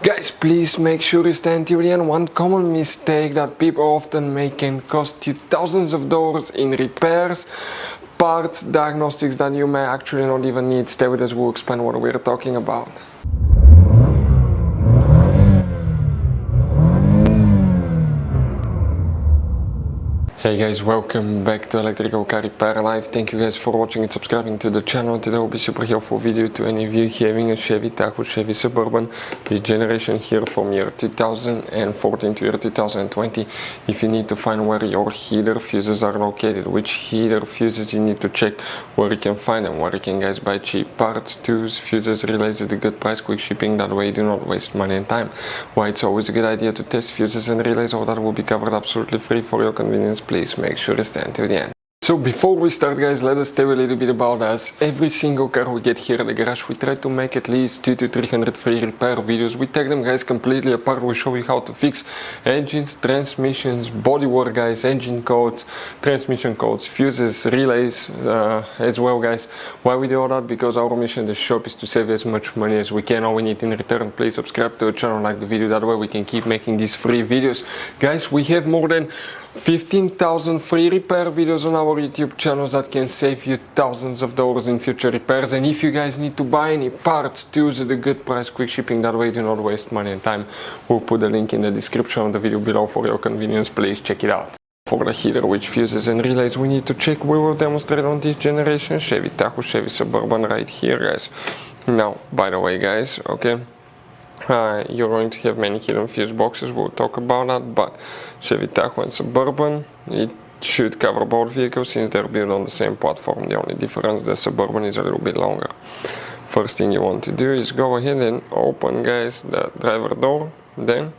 Guys, please make sure you stand till the end. One common mistake that people often make can cost you thousands of dollars in repairs, parts, diagnostics that you may actually not even need. Stay with us, we'll explain what we're talking about. Hey guys, welcome back to Electrical Car Repair Live. Thank you guys for watching and subscribing to the channel. Today will be super helpful video to any of you having a Chevy Tahoe, Chevy Suburban, this generation here from year 2014 to year 2020. If you need to find where your heater fuses are located, which heater fuses you need to check, where you can find them, where you can guys buy cheap parts, tools, fuses, relays at a good price, quick shipping, that way you do not waste money and time. Why it's always a good idea to test fuses and relays, all that will be covered absolutely free for your convenience. Please make sure to stand till the end. So before we start guys, let us tell you a little bit about us. Every single car we get here at the garage, we try to make at least 200 to 300 free repair videos. We take them guys completely apart. We show you how to fix engines, transmissions, bodywork guys, engine codes, transmission codes, fuses, relays as well guys. Why we do all that? Because our mission in the shop is to save as much money as we can. All we need in return, please subscribe to the channel, like the video, that way we can keep making these free videos. Guys, we have more than 15,000 free repair videos on our YouTube channels that can save you thousands of dollars in future repairs. And if you guys need to buy any parts, tools at a good price, quick shipping, that way do not waste money and time, we'll put the link in the description of the video below for your convenience. Please check it out. For the heater, which fuses and relays we need to check, we will demonstrate on this generation Chevy Tahoe, Chevy Suburban right here guys. Now, by the way guys, okay, you're going to have many hidden fuse boxes, we'll talk about that, but Chevy Tahoe and Suburban, it should cover both vehicles since they're built on the same platform. The only difference, the Suburban is a little bit longer. First thing you want to do is go ahead and open guys the driver door. Then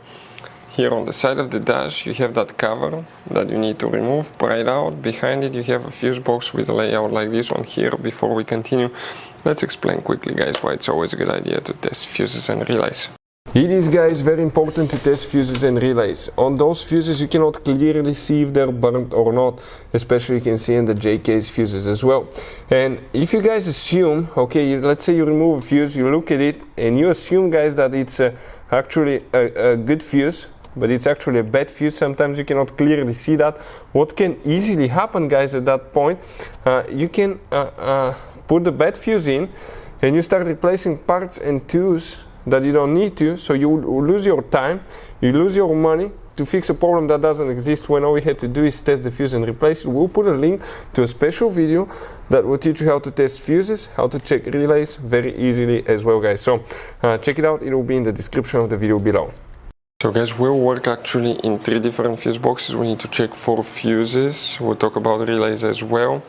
here on the side of the dash you have that cover that you need to remove, pry it out. Behind it you have a fuse box with a layout like this one here. Before we continue, let's explain quickly guys why it's always a good idea to test fuses and relays. It is guys very important to test fuses and relays. On those fuses you cannot clearly see if they're burnt or not, especially you can see in the J-case fuses as well. And if you guys assume, okay, let's say you remove a fuse, you look at it and you assume guys that it's actually a good fuse, but it's actually a bad fuse, sometimes you cannot clearly see that. What can easily happen guys at that point, you can put the bad fuse in and you start replacing parts and tools that you don't need to, so you lose your time, you lose your money to fix a problem that doesn't exist, when all we had to do is test the fuse and replace it. We'll put a link to a special video that will teach you how to test fuses, how to check relays very easily as well guys. So check it out, it will be in the description of the video below. So guys, we'll work actually in 3 different fuse boxes. We need to check 4 fuses, we'll talk about relays as well.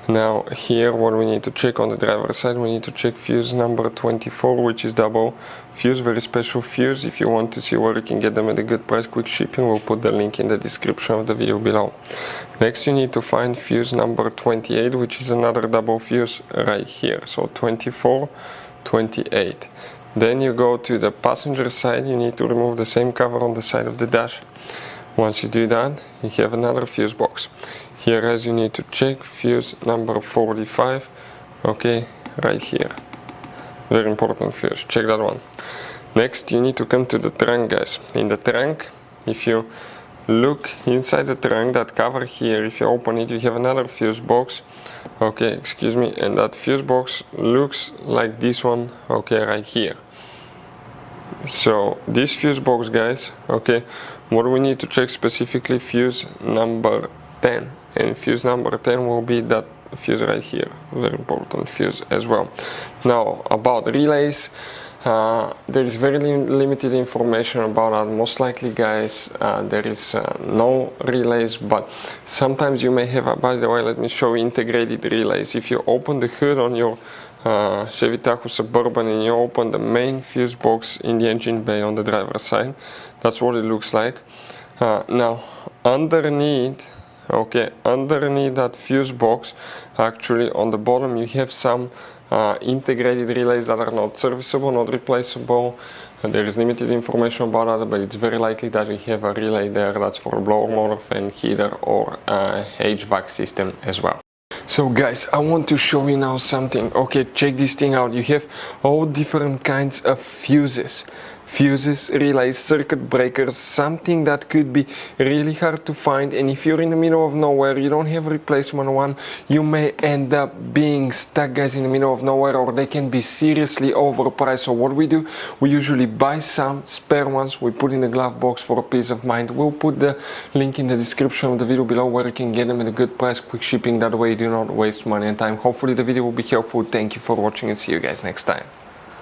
Now here what we need to check on the driver's side, we need to check fuse number 24, which is double fuse, very special fuse. If you want to see where you can get them at a good price, quick shipping, we'll put the link in the description of the video below. Next you need to find fuse number 28, which is another double fuse right here, so 24, 28. Then you go to the passenger side, you need to remove the same cover on the side of the dash. Once you do that, you have another fuse box. Here guys, you need to check fuse number 45, okay, right here. Very important fuse, check that one. Next you need to come to the trunk guys. In the trunk, if you look inside the trunk, that cover here, if you open it, you have another fuse box, okay, excuse me, and that fuse box looks like this one, okay, right here. So this fuse box guys, okay, what we need to check specifically, fuse number 10, and fuse number 10 will be that fuse right here, very important fuse as well. Now about relays, there is very limited information about that. Most likely guys, there is no relays, but sometimes you may have, by the way, let me show you integrated relays. If you open the hood on your Chevy Tahoe Suburban and you open the main fuse box in the engine bay on the driver's side, that's what it looks like. Now underneath, okay, underneath that fuse box, actually on the bottom you have some integrated relays that are not serviceable, not replaceable. There is limited information about that, but it's very likely that we have a relay there that's for a blower motor, fan, heater, or HVAC system as well. So guys, I want to show you now something. Okay, check this thing out. You have all different kinds of fuses. fuses, relays, circuit breakers, something that could be really hard to find. And if you're in the middle of nowhere, you don't have a replacement one, you may end up being stuck, guys, in the middle of nowhere, or they can be seriously overpriced. So what we do, we usually buy some spare ones, we put in the glove box for a peace of mind. We'll put the link in the description of the video below where you can get them at a good price, quick shipping. That way you do not waste money and time. Hopefully the video will be helpful. Thank you for watching and see you guys next time.